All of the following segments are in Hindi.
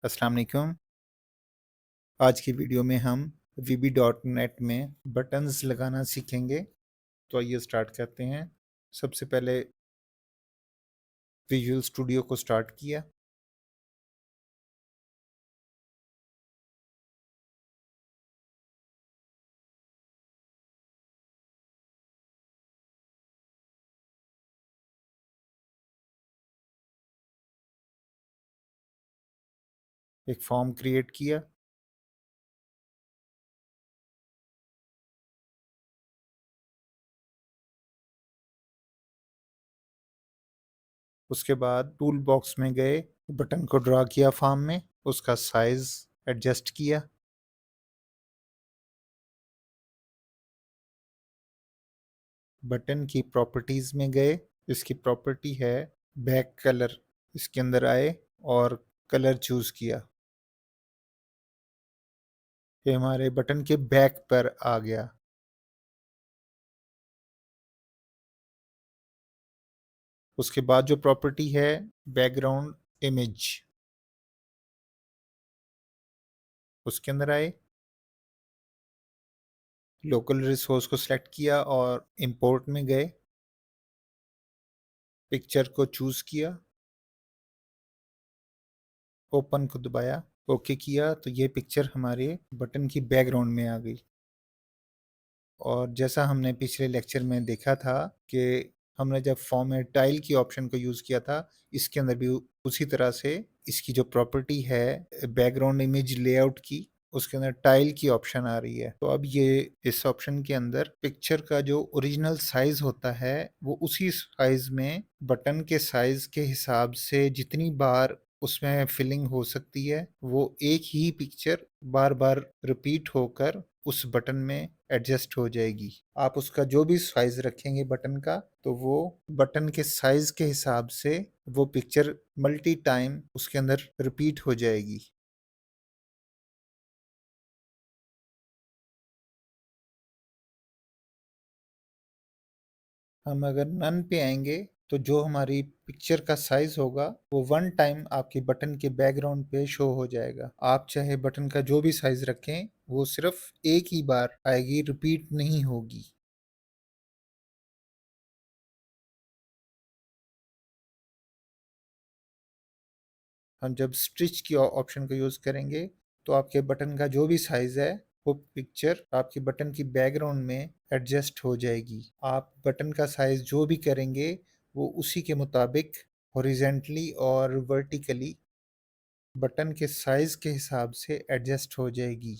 अस्सलाम वालेकुम। आज की वीडियो में हम VB.NET में बटन्स लगाना सीखेंगे। तो आइए स्टार्ट करते हैं। सबसे पहले विजुअल स्टूडियो को स्टार्ट किया। एक फॉर्म क्रिएट किया। उसके बाद टूल बॉक्स में गए, बटन को ड्रा किया फॉर्म में, उसका साइज एडजस्ट किया। बटन की प्रॉपर्टीज में गए, इसकी प्रॉपर्टी है बैक कलर। इसके अंदर आए और कलर चूज किया। ये हमारे बटन के बैक पर आ गया। उसके बाद जो प्रॉपर्टी है बैकग्राउंड इमेज, उसके अंदर आए, लोकल रिसोर्स को सिलेक्ट किया और इंपोर्ट में गए, पिक्चर को चूज किया, ओपन को दबाया, ओके किया, तो ये पिक्चर हमारे बटन की बैकग्राउंड में आ गई। और जैसा हमने पिछले लेक्चर में देखा था कि हमने जब फॉर्म में टाइल की ऑप्शन को यूज़ किया था, इसके अंदर भी उसी तरह से इसकी जो प्रॉपर्टी है बैकग्राउंड इमेज लेआउट की, उसके अंदर टाइल की ऑप्शन आ रही है। तो अब ये इस ऑप्शन के अंदर पिक्चर का जो ओरिजिनल साइज होता है वो उसी साइज में बटन के साइज के हिसाब से जितनी बार उसमें फिलिंग हो सकती है वो एक ही पिक्चर बार बार रिपीट होकर उस बटन में एडजस्ट हो जाएगी। आप उसका जो भी साइज रखेंगे बटन का, तो वो बटन के साइज के हिसाब से वो पिक्चर मल्टी टाइम उसके अंदर रिपीट हो जाएगी। हम अगर नन पे आएंगे तो जो हमारी पिक्चर का साइज होगा वो वन टाइम आपके बटन के बैकग्राउंड पे शो हो जाएगा। आप चाहे बटन का जो भी साइज रखें वो सिर्फ एक ही बार आएगी, रिपीट नहीं होगी। हम जब स्टिच की ऑप्शन को यूज़ करेंगे तो आपके बटन का जो भी साइज़ है वो पिक्चर आपके बटन की बैकग्राउंड में एडजस्ट हो जाएगी। आप बटन का साइज़ जो भी करेंगे वो उसी के मुताबिक हॉरिजेंटली और वर्टिकली बटन के साइज़ के हिसाब से एडजस्ट हो जाएगी।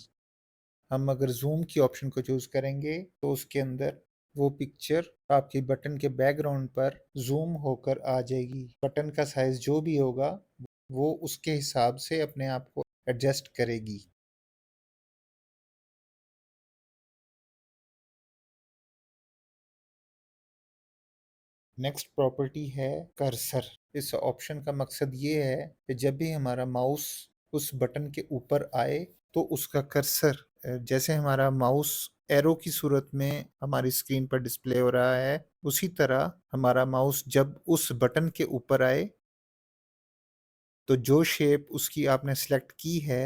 हम अगर जूम की ऑप्शन को चूज़ करेंगे तो उसके अंदर वो पिक्चर आपकी बटन के बैकग्राउंड पर जूम होकर आ जाएगी। बटन का साइज जो भी होगा वो उसके हिसाब से अपने आप को एडजस्ट करेगी। नेक्स्ट प्रॉपर्टी है कर्सर। इस ऑप्शन का मकसद ये है कि जब भी हमारा माउस उस बटन के ऊपर आए तो उसका कर्सर, जैसे हमारा माउस एरो की सूरत में हमारी स्क्रीन पर डिस्प्ले हो रहा है, उसी तरह हमारा माउस जब उस बटन के ऊपर आए तो जो शेप उसकी आपने सेलेक्ट की है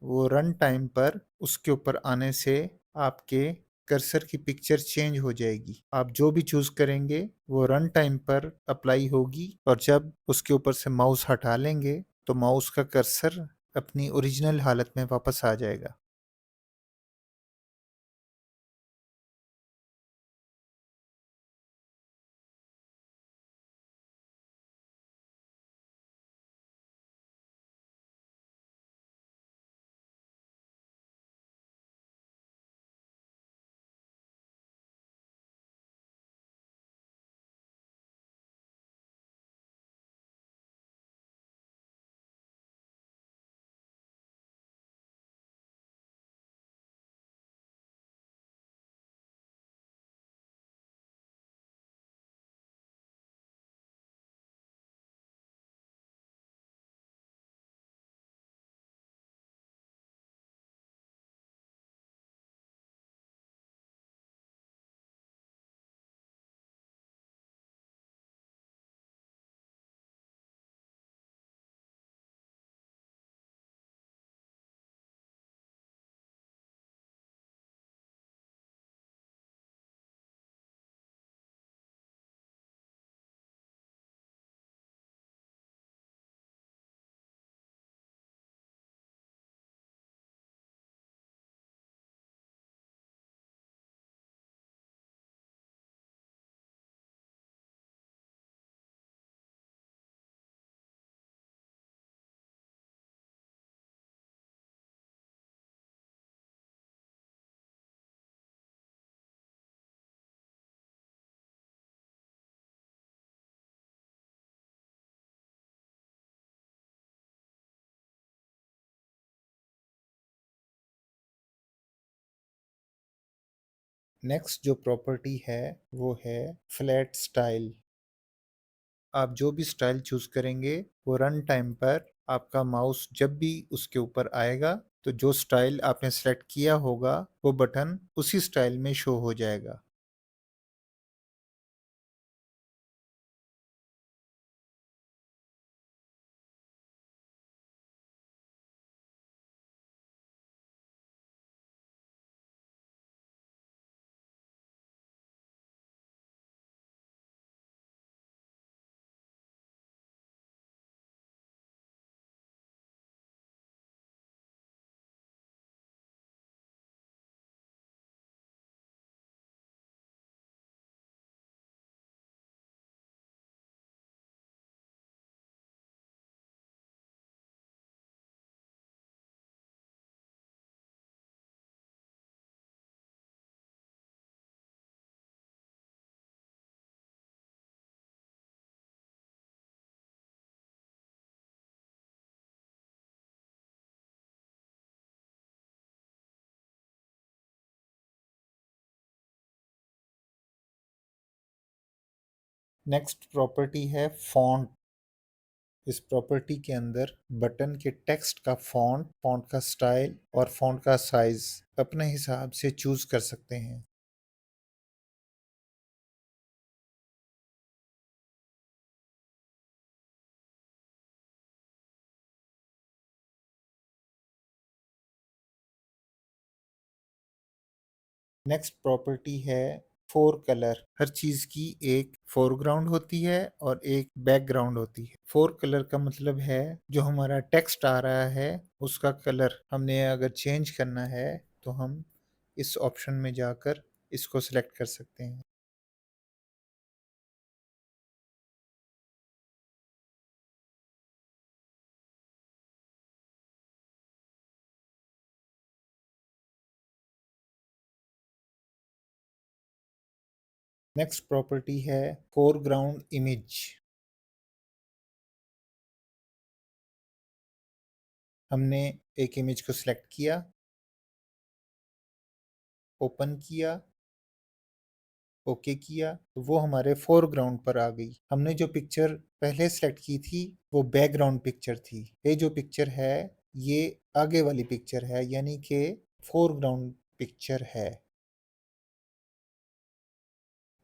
वो रन टाइम पर उसके ऊपर आने से आपके कर्सर की पिक्चर चेंज हो जाएगी। आप जो भी चूज करेंगे वो रन टाइम पर अप्लाई होगी और जब उसके ऊपर से माउस हटा लेंगे तो माउस का कर्सर अपनी ओरिजिनल हालत में वापस आ जाएगा। नेक्स्ट जो प्रॉपर्टी है वो है फ्लैट स्टाइल। आप जो भी स्टाइल चूज करेंगे वो रन टाइम पर आपका माउस जब भी उसके ऊपर आएगा तो जो स्टाइल आपने सेलेक्ट किया होगा वो बटन उसी स्टाइल में शो हो जाएगा। नेक्स्ट प्रॉपर्टी है फॉन्ट। इस प्रॉपर्टी के अंदर बटन के टेक्स्ट का फॉन्ट, फॉन्ट का स्टाइल और फॉन्ट का साइज अपने हिसाब से चूज कर सकते हैं। नेक्स्ट प्रॉपर्टी है फोर कलर। हर चीज की एक फोरग्राउंड होती है और एक बैकग्राउंड होती है। फोर कलर का मतलब है जो हमारा टेक्स्ट आ रहा है उसका कलर हमने अगर चेंज करना है तो हम इस ऑप्शन में जाकर इसको सिलेक्ट कर सकते हैं। नेक्स्ट प्रॉपर्टी है फोरग्राउंड इमेज। हमने एक इमेज को सिलेक्ट किया, ओपन किया, ओके किया तो वो हमारे फोरग्राउंड पर आ गई। हमने जो पिक्चर पहले सेलेक्ट की थी वो बैकग्राउंड पिक्चर थी। ये जो पिक्चर है ये आगे वाली पिक्चर है यानी कि फोरग्राउंड पिक्चर है।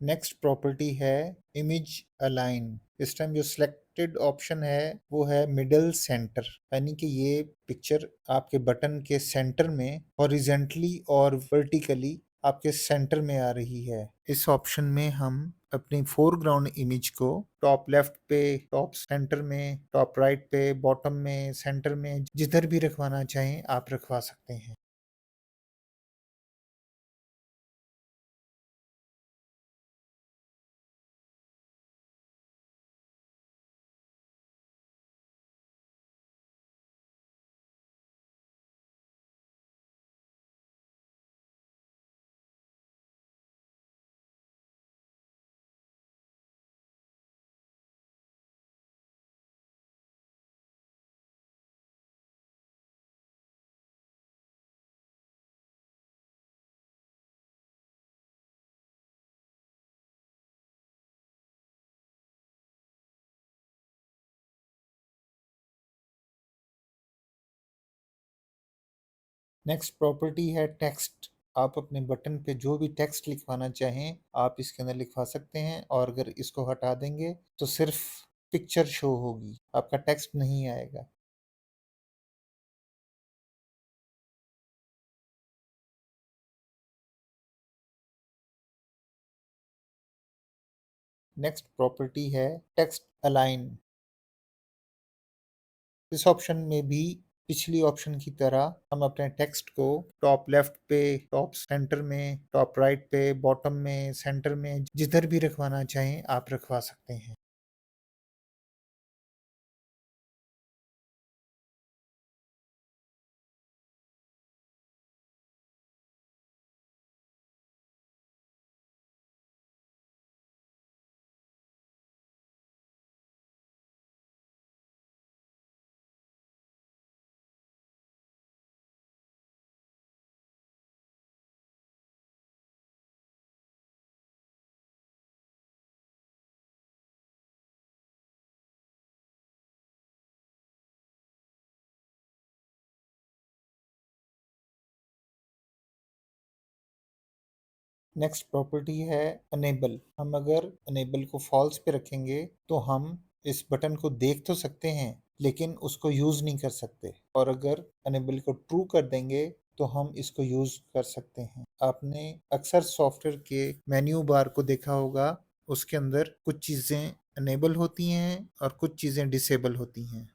नेक्स्ट प्रॉपर्टी है इमेज अलाइन। इस टाइम जो सिलेक्टेड ऑप्शन है वो है मिडल सेंटर, यानी कि ये पिक्चर आपके बटन के सेंटर में हॉरिजेंटली और वर्टिकली आपके सेंटर में आ रही है। इस ऑप्शन में हम अपनी फोरग्राउंड इमेज को टॉप लेफ्ट पे, टॉप सेंटर में, टॉप राइट पे, बॉटम में, सेंटर में जिधर भी रखवाना चाहें आप रखवा सकते हैं। नेक्स्ट प्रॉपर्टी है टेक्स्ट। आप अपने बटन पे जो भी टेक्स्ट लिखवाना चाहें आप इसके अंदर लिखवा सकते हैं और अगर इसको हटा देंगे तो सिर्फ पिक्चर शो होगी, आपका टेक्स्ट नहीं आएगा। नेक्स्ट प्रॉपर्टी है टेक्स्ट अलाइन। इस ऑप्शन में भी पिछली ऑप्शन की तरह हम अपने टेक्स्ट को टॉप लेफ्ट पे, टॉप सेंटर में, टॉप राइट पे, बॉटम में, सेंटर में जिधर भी रखवाना चाहें आप रखवा सकते हैं। नेक्स्ट प्रॉपर्टी है अनेबल। हम अगर अनेबल को फॉल्स पे रखेंगे तो हम इस बटन को देख तो सकते हैं लेकिन उसको यूज नहीं कर सकते, और अगर अनेबल को ट्रू कर देंगे तो हम इसको यूज कर सकते हैं। आपने अक्सर सॉफ्टवेयर के मेन्यू बार को देखा होगा, उसके अंदर कुछ चीजें अनेबल होती हैं और कुछ चीजें डिसेबल होती हैं।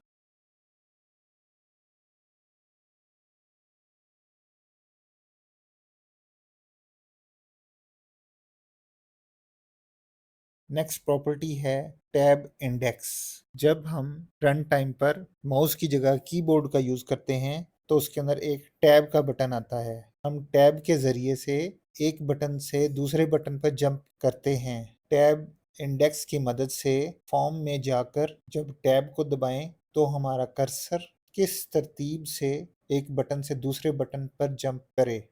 नेक्स्ट प्रॉपर्टी है टैब इंडेक्स। जब हम रन टाइम पर माउस की जगह कीबोर्ड का यूज करते हैं तो उसके अंदर एक टैब का बटन आता है। हम टैब के जरिए से एक बटन से दूसरे बटन पर जंप करते हैं। टैब इंडेक्स की मदद से फॉर्म में जाकर जब टैब को दबाएं तो हमारा कर्सर किस तरतीब से एक बटन से दूसरे बटन पर जंप करे।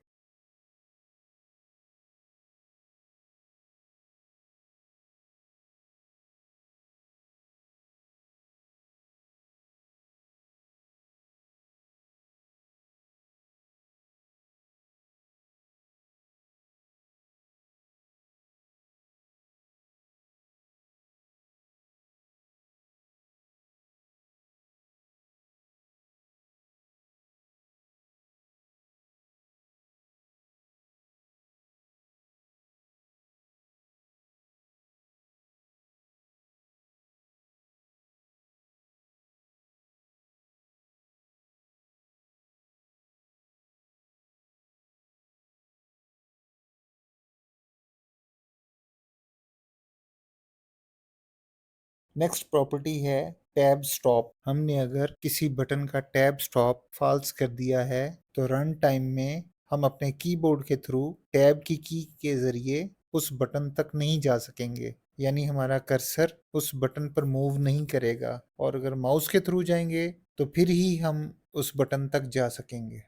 नेक्स्ट प्रॉपर्टी है टैब स्टॉप। हमने अगर किसी बटन का टैब स्टॉप फॉल्स कर दिया है तो रन टाइम में हम अपने कीबोर्ड के थ्रू टैब की के जरिए उस बटन तक नहीं जा सकेंगे, यानी हमारा कर्सर उस बटन पर मूव नहीं करेगा, और अगर माउस के थ्रू जाएंगे तो फिर ही हम उस बटन तक जा सकेंगे।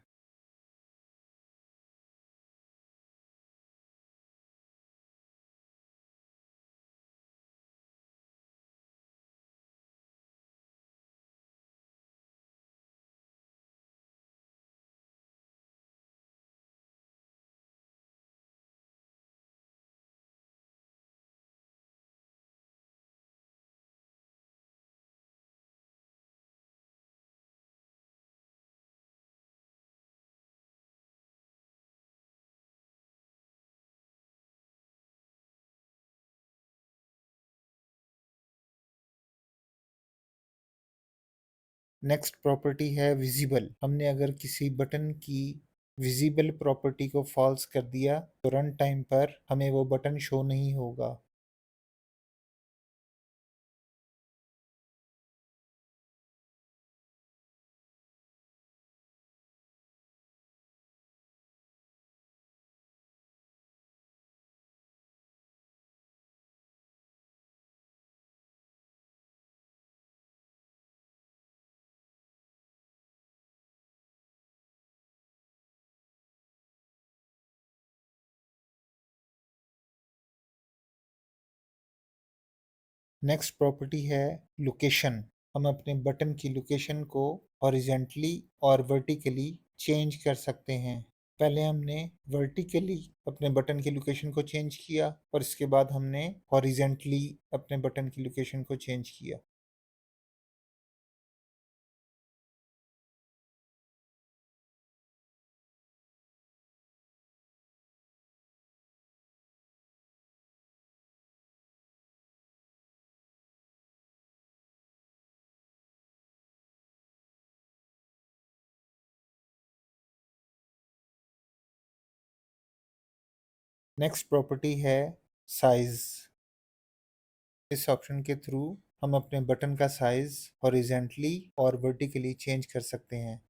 नेक्स्ट प्रॉपर्टी है विजिबल। हमने अगर किसी बटन की विजिबल प्रॉपर्टी को फॉल्स कर दिया तो रन टाइम पर हमें वो बटन शो नहीं होगा। नेक्स्ट प्रॉपर्टी है लोकेशन। हम अपने बटन की लोकेशन को हॉरिजेंटली और वर्टिकली चेंज कर सकते हैं। पहले हमने वर्टिकली अपने बटन की लोकेशन को चेंज किया और इसके बाद हमने हॉरिजेंटली अपने बटन की लोकेशन को चेंज किया। नेक्स्ट प्रॉपर्टी है साइज। इस ऑप्शन के थ्रू हम अपने बटन का साइज हॉरिजेंटली और वर्टिकली चेंज कर सकते हैं।